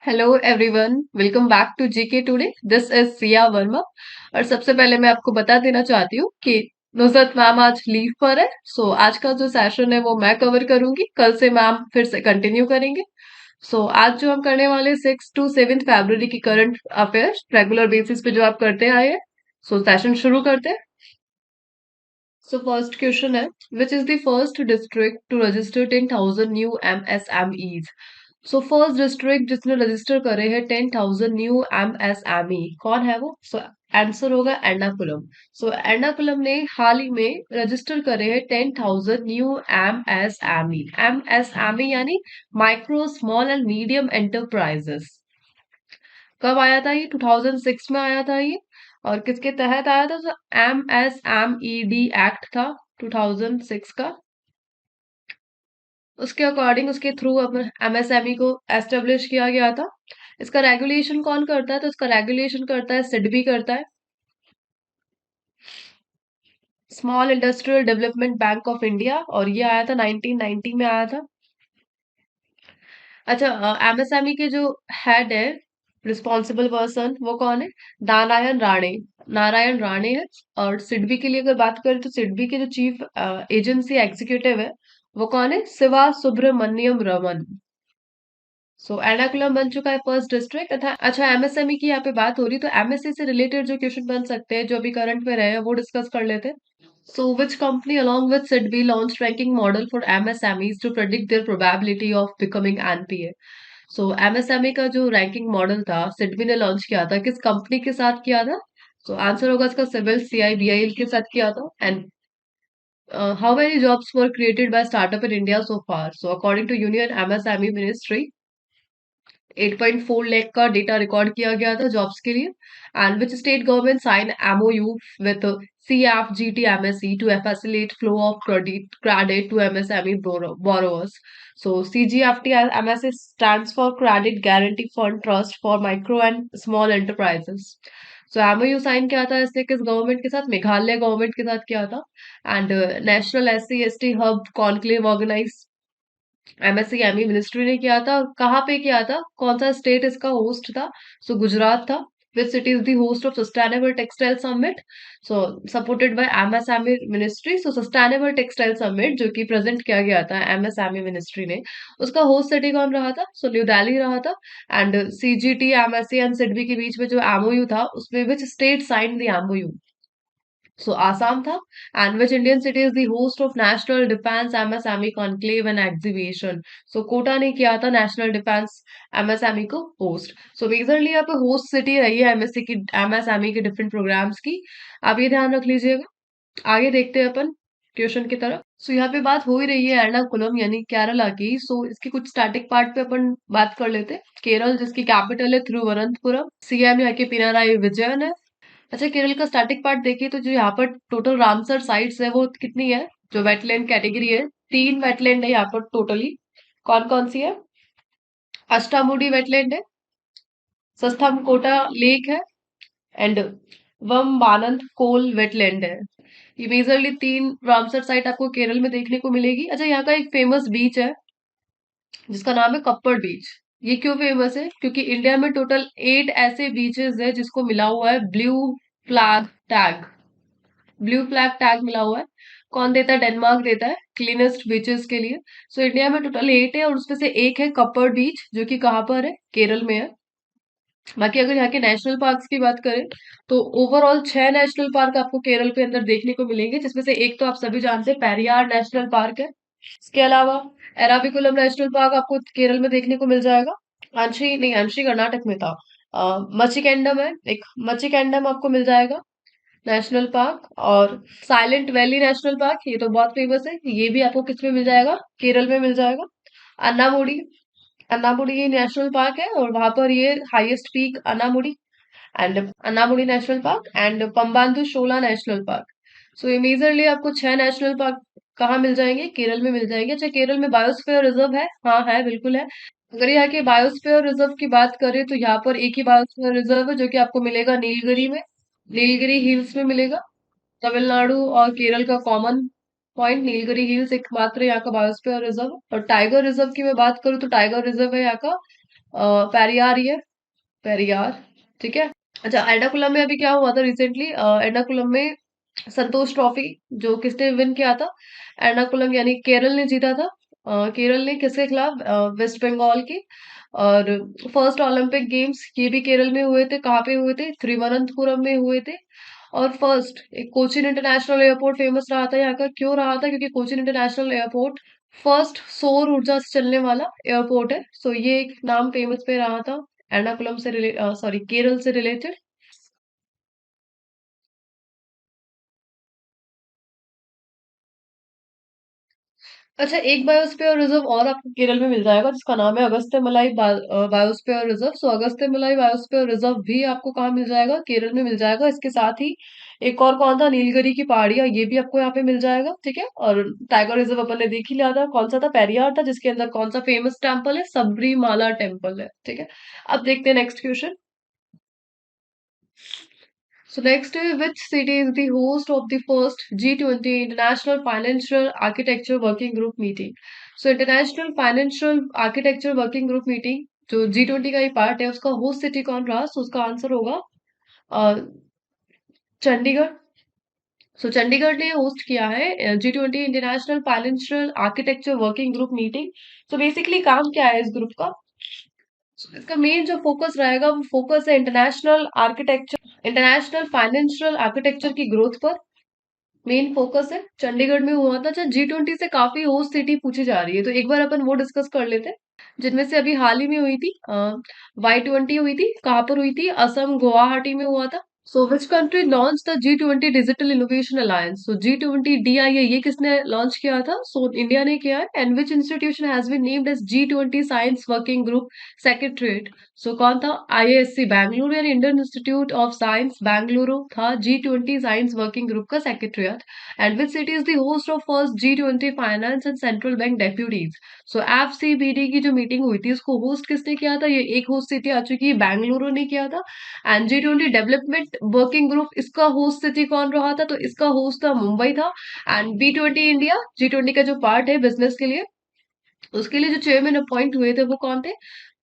Hello everyone, welcome back to GK today. This is Siya Verma. और सबसे पहले मैं आपको बता देना चाहती हूँ कि नुसरत मैम आज लीव पर है। सो आज का जो सेशन है वो मैं कवर करूंगी, कल से मैम फिर से कंटिन्यू करेंगे। सो आज जो हम करने वाले 6 to 7 फरवरी की करंट अफेयर्स रेगुलर बेसिस पे जो आप करते आए हैं। सो सेशन शुरू करते हैं। सो फर्स्ट क्वेश्चन है, which is the first district to register 10,000 new MSMEs? So first district जिसने रजिस्टर करे हैं 10,000 न्यू MSME, कौन है वो? सो आंसर होगा एर्नाकुलम। सो एर्नाकुलम ने हाल ही में रजिस्टर करे हैं 10,000 न्यू MSME। MSME यानी micro small and medium enterprises. कब आया था ये? 2006 में आया था ये। और किसके तहत आया था? तो MSMED एक्ट था 2006 का। उसके अकॉर्डिंग उसके थ्रू अब MSME को एस्टेब्लिश किया गया था। इसका रेगुलेशन कौन करता है? तो इसका रेगुलेशन करता है सिडबी करता है, small industrial development bank of India. और ये आया था 1990 में आया था। अच्छा, MSME के जो हेड है, रिस्पॉन्सिबल पर्सन, वो कौन है? नारायण राणे। नारायण राणे है। और सिडबी के लिए अगर बात करें तो सिडबी के जो चीफ एजेंसी एग्जीक्यूटिव है वो कौन है? शिवा सुब्रमण्यम रमन। सो एर्नाकुलम बन चुका है फर्स्ट डिस्ट्रिक्ट। तथा अच्छा, एमएसएमई की यहाँ पे बात हो रही, तो एमएससी से रिलेटेड जो क्वेश्चन बन सकते हैं जो अभी करंट में रहे हैं वो डिस्कस कर लेते हैं। So, which company, along with SIDBI, launched ranking model for MSMEs to predict their probability of becoming NPA? So, MSME का जो रैंकिंग मॉडल था सिडबी ने लॉन्च किया था, किस कंपनी के साथ किया था? सो आंसर होगा इसका सिविल CIBIL के साथ किया था। And how many jobs were created by startup in India so far? So according to union MSME ministry 8.4 lakh का डेटा रिकॉर्ड किया गया था जॉब्स के लिए। And which state government sign MOU with CFGT MSE to facilitate flow of credit to MSME borrowers. So CGFT MSE stands for Credit Guarantee Fund Trust for Micro and Small Enterprises. So MOU sign किया था इसने किस government के साथ? Meghalaya government के साथ किया था। And national SC ST hub conclave organise MSCME ministry ने किया था। कहाँ पे किया था? कौन सा स्टेट इसका होस्ट था? सो गुजरात था। विच city is the host of sustainable textile summit? So supported by MSME ministry. So sustainable textile summit जो कि प्रेजेंट किया गया था MSME मिनिस्ट्री ने, उसका होस्ट सिटी कौन रहा था? सो न्यू दिल्ली रहा था। And CGT MSE and SIDBI के बीच में जो MOU था उसमें which state sign the MOU? So Assam था। And which Indian city is the host of national defence MSME conclave and exhibition? So Kota ने किया था नेशनल डिफेंस MSME को होस्ट। सो मेजरली यहाँ पे होस्ट सिटी रही है MSME के डिफरेंट प्रोग्राम्स की। आप ये ध्यान रख लीजिएगा। आगे देखते हैं अपन क्वेश्चन की तरफ। सो यहाँ पे बात हो ही रही है एर्नाकुलम यानी केरला की। सो इसके कुछ स्टैटिक पार्ट पे अपन बात कर लेते हैं। केरल जिसकी कैपिटल है थिरुवनंतपुरम, CM यहाँ के पिनाराई विजयन है। अच्छा, केरल का स्टैटिक पार्ट देखिए तो जो यहाँ पर टोटल रामसर साइट्स है वो कितनी है? जो वेटलैंड कैटेगरी है, 3 वेटलैंड है यहाँ पर टोटली। कौन कौन सी है? अष्टामुडी वेटलैंड है, सस्थमकोटा लेक है, एंड वम्बानंत कोल वेटलैंड है। ये मेजरली 3 रामसर साइट आपको केरल में देखने को मिलेगी। अच्छा, यहाँ का एक फेमस बीच है जिसका नाम है कप्पड़ बीच। ये क्यों फेमस है? क्योंकि इंडिया में टोटल 8 ऐसे बीचेस है जिसको मिला हुआ है flag tag blue flag tag मिला हुआ है। कौन देता है? डेनमार्क देता है क्लीनेस्ट बीचेस के लिए। सो इंडिया में टोटल 8 है और उसमें से एक है कप्पड़ बीच जो कि कहाँ पर है? केरल में है। बाकी अगर यहाँ के नेशनल पार्क्स की बात करें तो ओवरऑल 6 नेशनल पार्क आपको केरल के अंदर देखने को मिलेंगे, जिसमें से एक तो आप सभी जानते हैं पेरियार नेशनल पार्क है। इसके अलावा एराविकुलम नेशनल पार्क आपको केरल में देखने को मिल जाएगा। अंशी नहीं, अंशी कर्नाटक में था। मचिकेंडम है एक, मचिकेंडम आपको मिल जाएगा नेशनल पार्क। और साइलेंट वैली नेशनल पार्क, ये तो बहुत फेमस है, ये भी आपको किस में मिल जाएगा? केरल में मिल जाएगा। अन्नामुडी, अन्नामुडी ये नेशनल पार्क है और वहां पर ये highest peak Anamudi and Anamudi national park and Pambadum Shola national park. So ये मेजरली आपको 6 नेशनल पार्क कहाँ मिल जाएंगे? केरल में मिल जाएंगे। अच्छा, केरल में बायोस्फीयर रिजर्व है? हाँ है, बिल्कुल है। अगर यहाँ के बायोस्फीयर रिजर्व की बात करें तो यहाँ पर एक ही बायोस्फीयर रिजर्व है जो कि आपको मिलेगा नीलगिरी में, नीलगिरी हिल्स में मिलेगा। तमिलनाडु और केरल का कॉमन पॉइंट नीलगिरी हिल्स एकमात्र यहाँ का बायोस्फीयर रिजर्व। और टाइगर रिजर्व की मैं बात करूँ तो टाइगर रिजर्व है यहाँ का पेरियार ही है, पेरियार। ठीक है। अच्छा, एर्नाकुलम में अभी क्या हुआ था रिसेंटली, एर्नाकुलम में संतोष ट्रॉफी जो किसने विन किया था, एर्नाकुलम यानी केरल ने जीता था। केरल ने किसके खिलाफ, वेस्ट बंगाल के। और फर्स्ट ओलंपिक गेम्स ये भी केरल में हुए थे, कहाँ पे हुए थे, त्रिवनंतपुरम में हुए थे। और फर्स्ट एक कोचिन इंटरनेशनल एयरपोर्ट फेमस रहा था यहाँ का, क्यों रहा था, क्योंकि कोचिन इंटरनेशनल एयरपोर्ट फर्स्ट सौर ऊर्जा से चलने वाला एयरपोर्ट है, सो ये एक नाम फेमस पे रहा था एर्नाकुलम से सॉरी केरल से रिलेटेड। अच्छा, एक बायोस्फीयर रिजर्व और आपको केरल में मिल जाएगा जिसका नाम है अगस्त्यमलाई बायोस्फीयर रिजर्व। सो अगस्त्यमलाई बायोस्फीयर रिजर्व भी आपको कहाँ मिल जाएगा, केरल में मिल जाएगा। इसके साथ ही एक और कौन था, नीलगिरी की पहाड़ियां, ये भी आपको यहाँ पे मिल जाएगा। ठीक है। और टाइगर रिजर्व अपन ने देख ही लिया था, कौन सा था, पेरियार था, जिसके अंदर कौन सा फेमस टेम्पल है, सबरीमाला टेम्पल है। ठीक है। अब देखते हैं next question. So next, which city is the host of the first G20 International Financial Architecture Working Group meeting? So International Financial Architecture Working Group meeting जो G20 का ही पार्ट है, उसका होस्ट सिटी कौन रहा? सो उसका आंसर होगा अ, चंडीगढ़। सो चंडीगढ़ ने host किया है G20 international financial architecture working group meeting. So basically काम क्या है इस ग्रुप का? So, इसका मेन जो फोकस रहेगा वो फोकस है इंटरनेशनल फाइनेंशियल आर्किटेक्चर की ग्रोथ पर। मेन फोकस है, चंडीगढ़ में हुआ था। अच्छा, G20 से काफी होस्ट सिटी पूछी जा रही है, तो एक बार अपन वो डिस्कस कर लेते हैं। जिनमें से अभी हाल ही में हुई थी, Y20 हुई थी, कहाँ पर हुई थी, असम गुवाहाटी में हुआ था। So which country launch the G20 digital innovation alliance? So G20 DIA ये किसने लॉन्च किया था? सो इंडिया ने किया है। And which institution has been named as G20 science working group secretariat? So कौन था? IISc बैंगलोर यानी Indian institute of science Bengaluru था G20 साइंस वर्किंग ग्रुप का secretariat. And which city is the host of first G20 finance and central bank deputies? So FCBD की जो meeting हुई थी उसको होस्ट किसने किया था? ये एक होस्ट सिटी आ चुकी है, बैंगलुरु ने किया था। And G20 development working group इसका होस्ट सिटी कौन रहा था? तो इसका होस्ट था मुंबई था। एंड B20 इंडिया G20 का जो पार्ट है बिजनेस के लिए, उसके लिए जो चेयरमैन अपॉइंट हुए थे वो कौन थे?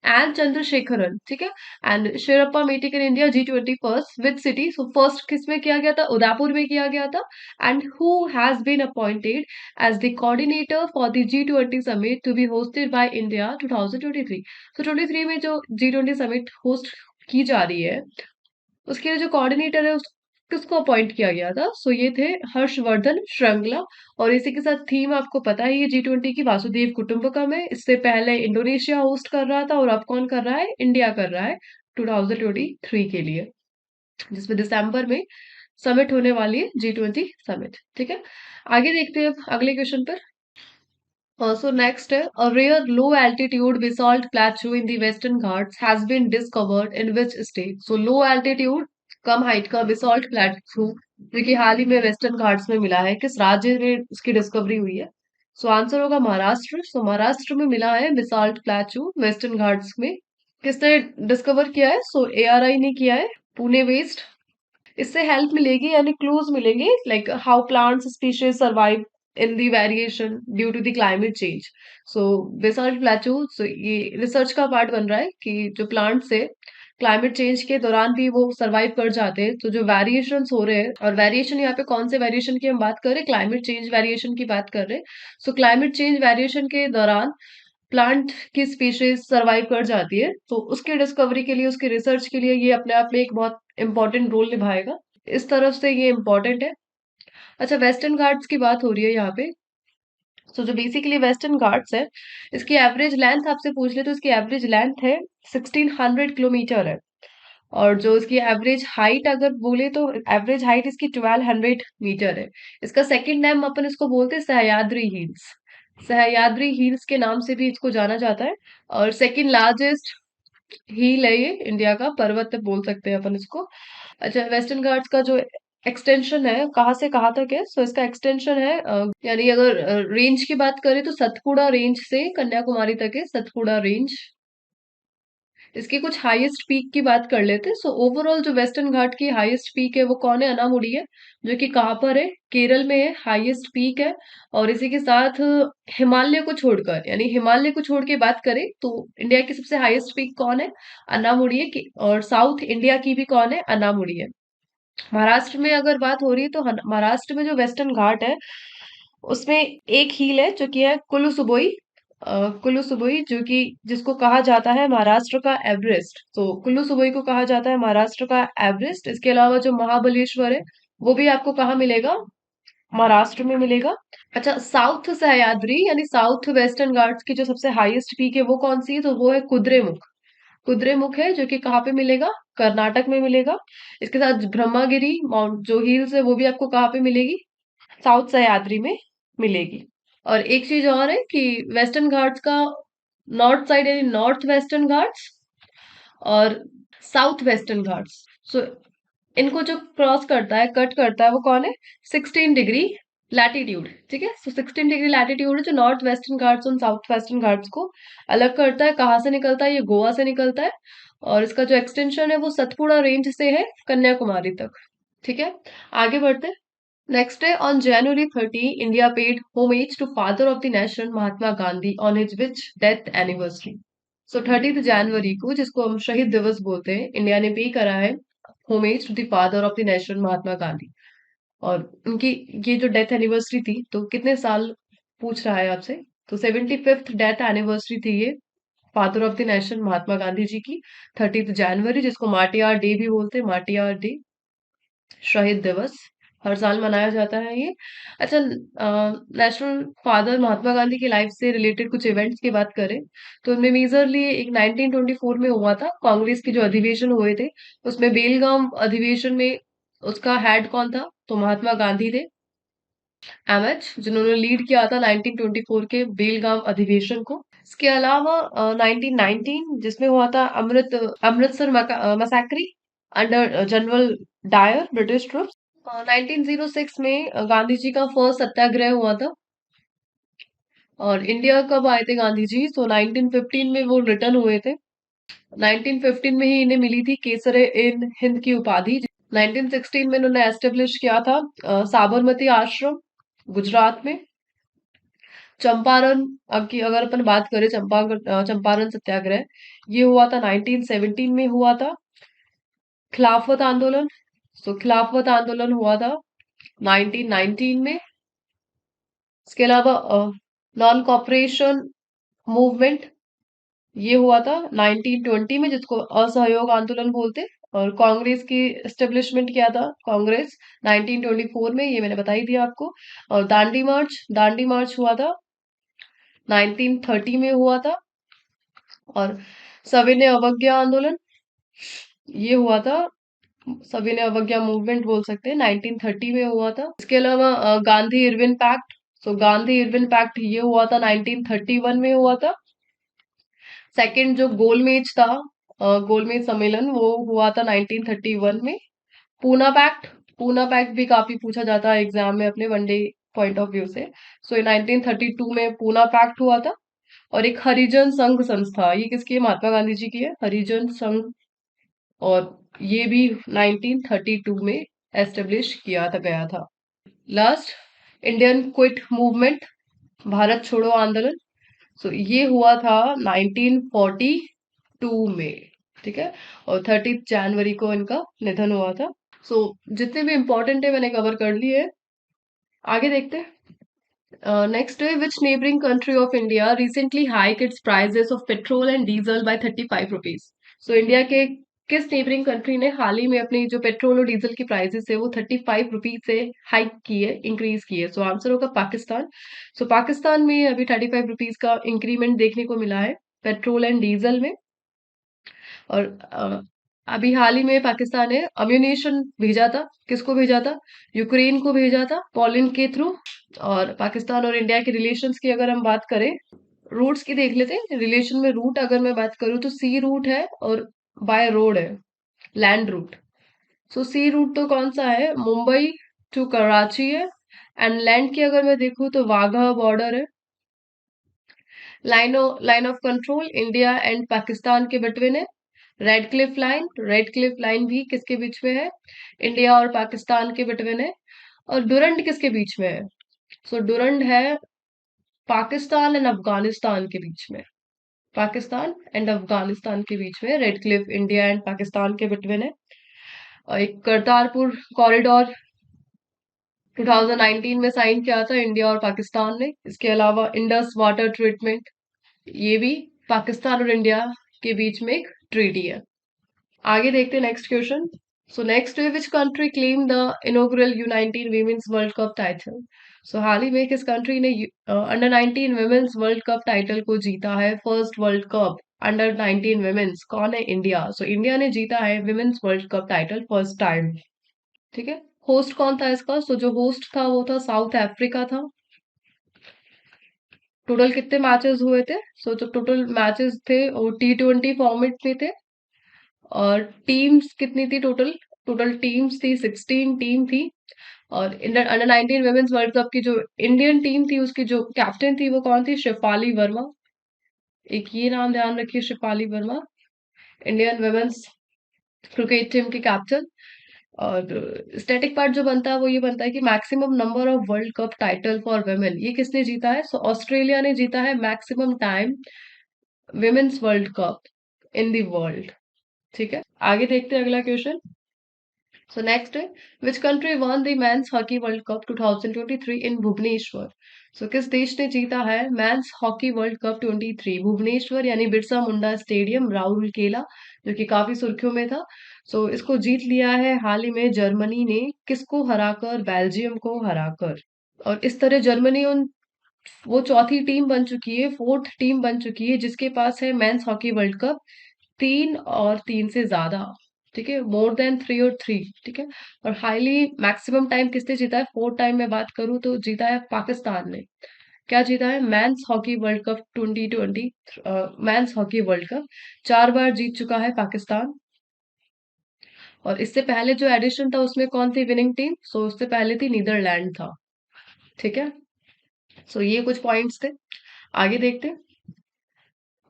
एन चंद्रशेखरन। ठीक है। And sherpa meeting in India G20 first with city, so first किस में किया गया था? उदयपुर में किया गया था। And who has been appointed as the coordinator for the G20 summit to be hosted by India 2023? तो 23 में जो G20 समिट होस्ट की जा रही है, उसके लिए जो कोऑर्डिनेटर है उस किसको अपॉइंट किया गया था? सो ये थे हर्षवर्धन श्रृंगला। और इसी के साथ थीम आपको पता ही है G20 की, वासुदेव कुटुंबकम है। इससे पहले इंडोनेशिया होस्ट कर रहा था और अब कौन कर रहा है? इंडिया कर रहा है 2023 के लिए, जिसमें दिसंबर में समिट होने वाली है G20 समिट। ठीक है। आगे देखते हैं अब अगले क्वेश्चन पर। So next, a rare low altitude basalt plateau in the Western Ghats has been discovered in which state? So low altitude come height का बेसाल्ट प्लेटफू जो कि हाल ही में वेस्टर्न घाट्स में मिला है, किस राज्य में उसकी डिस्कवरी हुई है? सो आंसर होगा महाराष्ट्र। सो महाराष्ट्र में मिला है बेसाल्ट प्लेटू वेस्टर्न घाट्स में। किसने डिस्कवर किया है? सो ARI ने किया है, पुणे वेस्ट। इससे हेल्प मिलेगी यानी क्लूज मिलेंगे, like how plants species survive in the variation due to the climate change. So basalt plateau, so ये रिसर्च का पार्ट बन रहा है कि जो प्लांट्स है क्लाइमेट चेंज के दौरान भी वो सरवाइव कर जाते हैं। तो जो वेरिएशंस हो रहे हैं, और वेरिएशन यहाँ पे कौन से वेरिएशन की हम बात कर रहे हैं? क्लाइमेट चेंज वेरिएशन की बात कर रहे हैं। सो क्लाइमेट चेंज वेरिएशन के दौरान प्लांट की स्पीशीज सरवाइव कर जाती है, तो उसकी डिस्कवरी के लिए, उसकी रिसर्च के लिए ये अपने आप में एक बहुत इंपॉर्टेंट रोल निभाएगा। इस तरफ से ये इम्पोर्टेंट है। अच्छा, वेस्टर्न घाट्स की बात हो रही है यहाँ पे। तो जो बेसिकली वेस्टर्न घाट्स है, इसकी एवरेज लेंथ आपसे पूछ ले तो इसकी एवरेज लेंथ है 1600 किलोमीटर है। और जो इसकी एवरेज हाइट अगर बोले तो एवरेज हाइट इसकी 1200 मीटर है। इसका सेकंड नेम अपन इसको बोलते हैं सह्याद्री हिल्स। सह्याद्री हिल्स के नाम से भी इसको जाना जाता है। और सेकंड लार्जेस्ट हिल है ये, इंडिया का पर्वत बोल सकते हैं अपन इसको। अच्छा, वेस्टर्न घाट्स का जो एक्सटेंशन है कहाँ से कहाँ तक है? सो इसका एक्सटेंशन है, यानी अगर रेंज की बात करें तो सतपुड़ा रेंज से कन्याकुमारी तक है, सतपुड़ा रेंज। इसकी कुछ हाईएस्ट पीक की बात कर लेते हैं। सो ओवरऑल जो वेस्टर्न घाट की हाईएस्ट पीक है वो कौन है? अनामुडी है, जो कि कहाँ पर है? केरल में है, हाईएस्ट पीक है। और इसी के साथ हिमालय को छोड़कर, यानी हिमालय को छोड़ के बात करें तो इंडिया की सबसे हाईएस्ट पीक कौन है? अनामुडी है। और साउथ इंडिया की भी कौन है? अनामुडी है। महाराष्ट्र में अगर बात हो रही है तो महाराष्ट्र में जो वेस्टर्न घाट है उसमें एक हील है जो कि है कुल्लू सुबोई। कुल्लू सुबोई, जो कि जिसको कहा जाता है महाराष्ट्र का एवरेस्ट। तो कुल्लू सुबोई को कहा जाता है महाराष्ट्र का एवरेस्ट। इसके अलावा जो महाबलेश्वर है वो भी आपको कहाँ मिलेगा? महाराष्ट्र में मिलेगा। अच्छा, साउथ सह्याद्री यानी साउथ वेस्टर्न घाट्स की जो सबसे हाईएस्ट पीक है वो कौन सी है? तो वो है कुद्रेमुख। कुद्रेमुख है, जो कि कहाँ पे मिलेगा? कर्नाटक में मिलेगा। इसके साथ ब्रह्मागिरी माउंट जो हिल्स है वो भी आपको कहाँ पे मिलेगी? साउथ सह्याद्री में मिलेगी। और एक चीज और है कि वेस्टर्न घाट्स का नॉर्थ साइड यानी नॉर्थ वेस्टर्न घाट्स और साउथ वेस्टर्न घाट्स, सो इनको जो क्रॉस करता है, कट करता है, वो कौन है? 16 डिग्री लैटिट्यूड। ठीक है, सो 16 डिग्री लैटिट्यूड है जो नॉर्थ वेस्टर्न घाट्स और साउथ वेस्टर्न घाट्स को अलग करता है। कहाँ से निकलता है? ये गोवा से निकलता है। और इसका जो एक्सटेंशन है वो सतपुड़ा रेंज से है कन्याकुमारी तक। ठीक है, आगे बढ़ते हैं। नेक्स्ट है, on January 30 India paid homage to father of the nation Mahatma Gandhi on his विच डेथ एनिवर्सरी। सो 30 जनवरी को, जिसको हम शहीद दिवस बोलते हैं, इंडिया ने पे करा है homage to the father of the nation Mahatma Gandhi. और उनकी ये जो डेथ एनिवर्सरी थी, तो कितने साल पूछ रहा है आपसे? तो 75th डेथ एनिवर्सरी थी ये father of the nation Mahatma Gandhi ji की। 30 जनवरी, जिसको माटियार डे भी बोलते हैं, माटियार डे, शहीद दिवस, हर साल मनाया जाता है ये। अच्छा, नेशनल फादर महात्मा गांधी की लाइफ से रिलेटेड कुछ इवेंट्स की बात करें तो उनमें मेजरली एक 1924 में हुआ था, कांग्रेस के जो अधिवेशन हुए थे उसमें बेलगाम अधिवेशन में उसका हेड कौन था? तो महात्मा गांधी थे, एमएच, जिन्होंने लीड किया था 1924 के बेलगाम अधिवेशन को। इसके अलावा 1919 जिसमें हुआ था Amritsar massacre under General Dyer, British troops. 1906 में गांधी जी का फर्स्ट सत्याग्रह हुआ था। और इंडिया कब आए थे गांधी जी? तो 1915 में वो रिटर्न हुए थे। 1915 में ही इन्हें मिली थी केसरे इन हिंद की उपाधि। 1916 में इन्होंने एस्टेब्लिश किया था साबरमती आश्रम, गुजरात में। चंपारण, अब की अगर अपन बात करें, चंपारण सत्याग्रह ये हुआ था 1917 में हुआ था। खिलाफत आंदोलन, सो खिलाफत आंदोलन हुआ था 1919 में। इसके अलावा नॉन कॉपरेशन मूवमेंट ये हुआ था 1920 में, जिसको असहयोग आंदोलन बोलते। और कांग्रेस की एस्टेब्लिशमेंट किया था कांग्रेस 1924 में, ये मैंने बता ही दिया आपको। और दांडी मार्च हुआ था 1930 में हुआ था। और सविनय अवज्ञा आंदोलन ये हुआ था, सविनय अवज्ञा मूवमेंट बोल सकते हैं, 1930 में हुआ था। इसके अलावा गांधी इरविन पैक्ट, सो गांधी इरविन पैक्ट ये हुआ था 1931 में हुआ था। सेकंड जो गोलमेज था, गोलमेज सम्मेलन, वो हुआ था 1931 में। पूना पैक्ट, पूना पैक्ट भी काफी पूछा जाता है एग्जाम में अपने वनडे पॉइंट ऑफ व्यू से। सो 1932 में पूना पैक्ट हुआ था। और एक हरिजन संघ संस्था, ये किसकी है? महात्मा गांधी जी की है, हरिजन संघ। और ये भी 1932 में एस्टेब्लिश किया था गया था। Last, Indian quit movement, Bharat छोड़ो आंदोलन। सो ये हुआ था 1942 में। ठीक है, और 30 जनवरी को इनका निधन हुआ था। सो जितने भी इम्पोर्टेंट है मैंने कवर कर लिए। आगे देखते हैं। नेक्स्ट है, which neighbouring country of India recently hike its prices of petrol and diesel by 35 rupees. So India के किस नेबरिंग कंट्री ने हाल ही में अपनी जो पेट्रोल और डीजल की प्राइसेस है वो 35 रुपीज से हाइक की है, इंक्रीज की है? सो आंसर होगा पाकिस्तान। सो पाकिस्तान में अभी 35 रुपीज का इंक्रीमेंट देखने को मिला है पेट्रोल एंड डीजल में। और अभी हाल ही में पाकिस्तान ने अम्यूनेशन भेजा था, किसको भेजा था? यूक्रेन को भेजा था, पोलैंड के थ्रू। और पाकिस्तान और इंडिया के रिलेशंस की अगर हम बात करें, रूट्स की देख लेते हैं। रिलेशन में रूट अगर मैं बात करूँ तो सी रूट है और बाय रोड है, लैंड रूट। सो सी रूट तो कौन सा है? मुंबई टू कराची है। एंड लैंड की अगर मैं देखूँ तो वाघा बॉर्डर है। Line of control India and Pakistan के बिटवीन है, रेड क्लिफ लाइन भी किसके बीच में है? इंडिया और पाकिस्तान के बिटवीन है। और डुरंड किसके बीच में है? सो डुरंड है पाकिस्तान एंड अफगानिस्तान के बीच में। पाकिस्तान एंड अफगानिस्तान के बीच में red Cliff India and Pakistan के बिटवीन है। और एक करतारपुर कॉरिडोर 2019 में साइन किया था इंडिया और पाकिस्तान ने। इसके अलावा इंडस वाटर ट्रीटमेंट, ये भी पाकिस्तान और इंडिया के बीच में एक ट्रीटी है। आगे देखते हैं नेक्स्ट क्वेश्चन। सो नेक्स्ट है, which country claim the inaugural U19 women's world cup title? So हाल ही में किस कंट्री ने under 19 women's world cup title को जीता है? First world cup under 19 women's कौन है? इंडिया। सो इंडिया ने जीता है women's world cup title first time. ठीक है। होस्ट कौन था इसका? सो जो होस्ट था वो था साउथ अफ्रीका था। टोटल कितने मैचेस हुए थे? सो जो टोटल मैचेस थे वो T20 फॉर्मेट में थे। और टीम्स कितनी थी टोटल? टोटल टीम्स थी 16 टीम थी। और अंडर 19 वुमेन्स वर्ल्ड कप की जो इंडियन टीम थी उसकी जो कैप्टन थी वो कौन थी? शेफाली वर्मा। एक ये नाम ध्यान रखिए, Shefali Verma, Indian women's cricket team की कैप्टन। और स्टैटिक पार्ट जो बनता है वो ये बनता है कि maximum number of world cup title for women, ये किसने जीता है? सो ऑस्ट्रेलिया ने जीता है maximum time women's world cup in the world. ठीक है। आगे देखते हैं अगला question. So next, which country won the Men's Hockey World Cup 2023 in Bhubaneswar? So किस देश ने जीता है Men's Hockey World Cup 23 Bhubaneswar यानी बिरसा मुंडा स्टेडियम राउरकेला, जो कि काफी सुर्खियों में था। सो इसको जीत लिया है हाल ही में जर्मनी ने। किसको हराकर? बेल्जियम को हराकर। और इस तरह जर्मनी उन वो चौथी टीम बन चुकी है, फोर्थ टीम बन चुकी है जिसके पास है मेंस हॉकी वर्ल्ड कप 3 और 3 से ज्यादा। ठीक है, मोर देन 3 और 3। ठीक है। और हाईली मैक्सिमम टाइम किसने जीता है? फोर्थ टाइम में बात करूं तो जीता है पाकिस्तान ने। क्या जीता है? Men's hockey world cup 2020। Men's hockey world cup 4 बार जीत चुका है पाकिस्तान। और इससे पहले जो एडिशन था उसमें कौन थी विनिंग टीम? सो उससे पहले थी नीदरलैंड था। ठीक है। सो ये कुछ पॉइंट्स थे। आगे देखते हैं।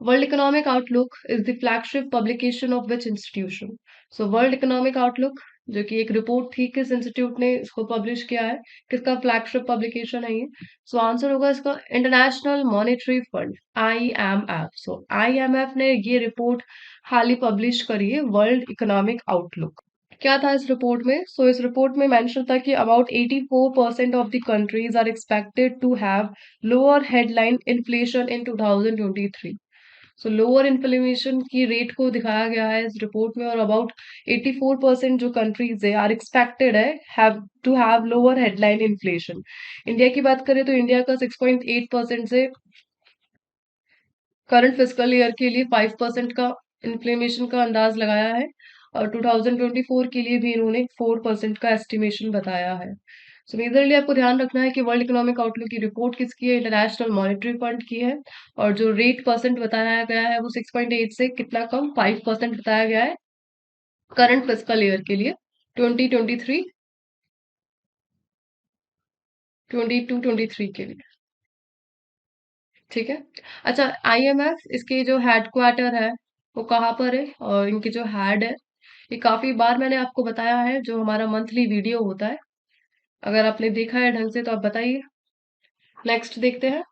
World economic outlook is the flagship publication of which institution? So world economic outlook जो कि एक रिपोर्ट थी, किस इंस्टीट्यूट ने इसको पब्लिश किया है? किसका फ्लैगशिप पब्लिकेशन है ये? सो आंसर होगा इसका इंटरनेशनल मॉनेटरी फंड, IMF। सो IMF ने ये रिपोर्ट हाल ही पब्लिश करी है, वर्ल्ड इकोनॉमिक आउटलुक। क्या था इस रिपोर्ट में? सो इस रिपोर्ट में मेंशन था कि about 84% of the countries are expected to have lower headline inflation in 2023। So lower inflammation की रेट को दिखाया गया है इस रिपोर्ट में। और अबाउट 84% जो कंट्रीज है आर एक्सपेक्टेड है have to have lower headline inflation. India की बात करें तो इंडिया का 6.8% से करंट फिस्कल ईयर के लिए 5% का इन्फ्लेमेशन का अंदाज लगाया है। और 2024 के लिए भी इन्होंने 4% का एस्टिमेशन बताया है। सो मेजरली आपको ध्यान रखना है कि वर्ल्ड इकोनॉमिक आउटलुक की रिपोर्ट किसकी है? इंटरनेशनल मॉनेटरी फंड की है। और जो रेट परसेंट बताया गया है वो 6.8 से कितना कम, 5% बताया गया है करंट फिस्कल ईयर के लिए 2023 22-23 के लिए। ठीक है। अच्छा, IMF इसके जो हेडक्वार्टर है वो कहाँ पर है? और इनके जो हेड है, ये काफी बार मैंने आपको बताया है जो हमारा मंथली वीडियो होता है। अगर आपने देखा है ढंग से तो आप बताइए। नेक्स्ट देखते हैं।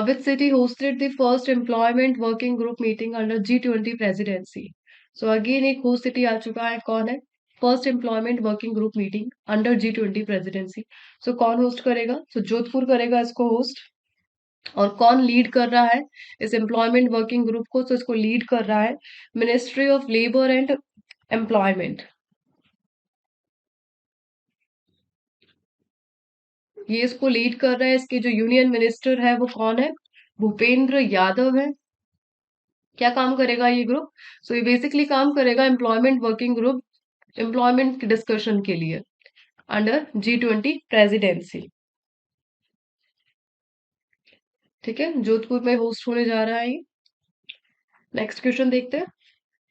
Which city hosted the first employment working group meeting under G20 presidency? So again एक होस्ट सिटी आ चुका है, कौन है? First employment working group meeting under G20 presidency. So कौन होस्ट करेगा? सो जोधपुर करेगा इसको होस्ट। और कौन लीड कर रहा है इस एम्प्लॉयमेंट वर्किंग ग्रुप को? तो इसको लीड कर रहा है ministry of labour and employment. ये इसको लीड कर रहा है। इसके जो यूनियन मिनिस्टर है वो कौन है? भूपेंद्र यादव है। क्या काम करेगा ये ग्रुप? सो ये बेसिकली काम करेगा एम्प्लॉयमेंट वर्किंग ग्रुप, एम्प्लॉयमेंट की डिस्कशन के लिए अंडर G20 प्रेसिडेंसी। ठीक है, जोधपुर में होस्ट होने जा रहा है ये। नेक्स्ट क्वेश्चन देखते हैं।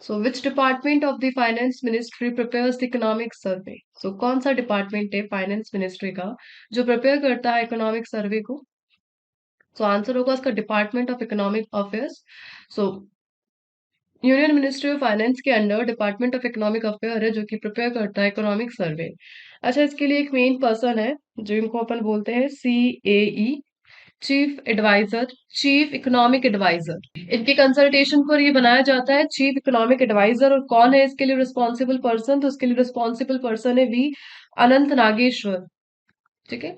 So which department of the finance ministry prepares the economic survey? So कौन सा डिपार्टमेंट है फाइनेंस मिनिस्ट्री का जो प्रिपेयर करता है इकोनॉमिक सर्वे को? सो आंसर होगा इसका department of economic affairs. So union ministry of finance के under department of economic affair है जो कि प्रिपेयर करता है इकोनॉमिक सर्वे। अच्छा, इसके लिए एक मेन पर्सन है जो इनको अपन बोलते हैं CAE, chief adviser, chief economic adviser. इनके कंसल्टेशन पर ये बनाया जाता है चीफ इकोनॉमिक एडवाइजर। और कौन है इसके लिए रिस्पॉन्सिबल पर्सन? तो इसके लिए रिस्पॉन्सिबल पर्सन है वी अनंत नागेश्वर। ठीक है,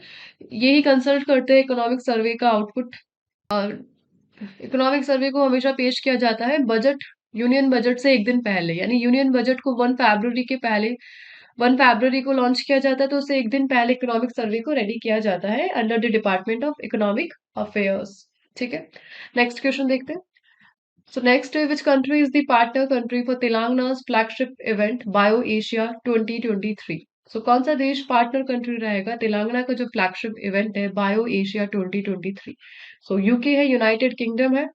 यही कंसल्ट करते हैं इकोनॉमिक सर्वे का आउटपुट। और इकोनॉमिक सर्वे को हमेशा पेश किया जाता है बजट, यूनियन बजट से एक दिन पहले, यानी यूनियन बजट को 1 फरवरी के पहले, 1 फरवरी को लॉन्च किया जाता है, तो उससे एक दिन पहले इकोनॉमिक सर्वे को रेडी किया जाता है under the department of economic affairs. ठीक है, नेक्स्ट क्वेश्चन देखते हैं। So next, which country is the partner country for Telangana's flagship event Bio Asia 2023? So कौन सा देश पार्टनर कंट्री रहेगा तेलंगाना का जो फ्लैगशिप इवेंट है बायो एशिया 2023? सो यूके है, यूनाइटेड किंगडम है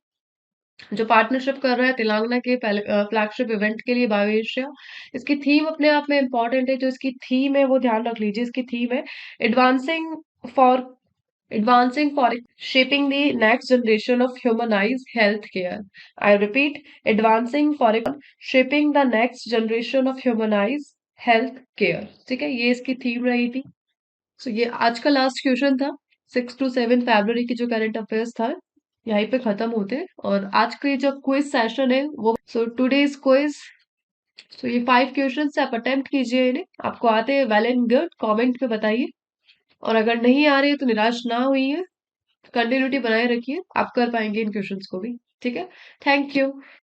जो पार्टनरशिप कर रहा है तेलंगाना के फ्लैगशिप इवेंट के लिए बायो एशिया। इसकी थीम अपने आप में इंपॉर्टेंट है, जो इसकी थीम है वो ध्यान रख लीजिए। इसकी थीम है advancing for Advancing for shaping the next generation of humanized healthcare. I repeat, advancing for shaping the next generation of humanized healthcare. ठीक है, ये इसकी थीम रही थी। सो ये आज का लास्ट क्वेश्चन था। 6 to 7 फरवरी की जो करंट अफेयर्स था यहीं पे खत्म होते हैं। और आज का ये जो क्विज सेशन है वो, सो टुडेज क्विज, सो ये 5 क्वेश्चन से आप अटेम्प्ट कीजिए इन्हें। आपको आते हैं वेल एंड गुड, कमेंट पे बताइए। और अगर नहीं आ रही है तो निराश ना हुई है, कंटिन्यूटी बनाए रखिए, आप कर पाएंगे इन क्वेश्चंस को भी। ठीक है, थैंक यू।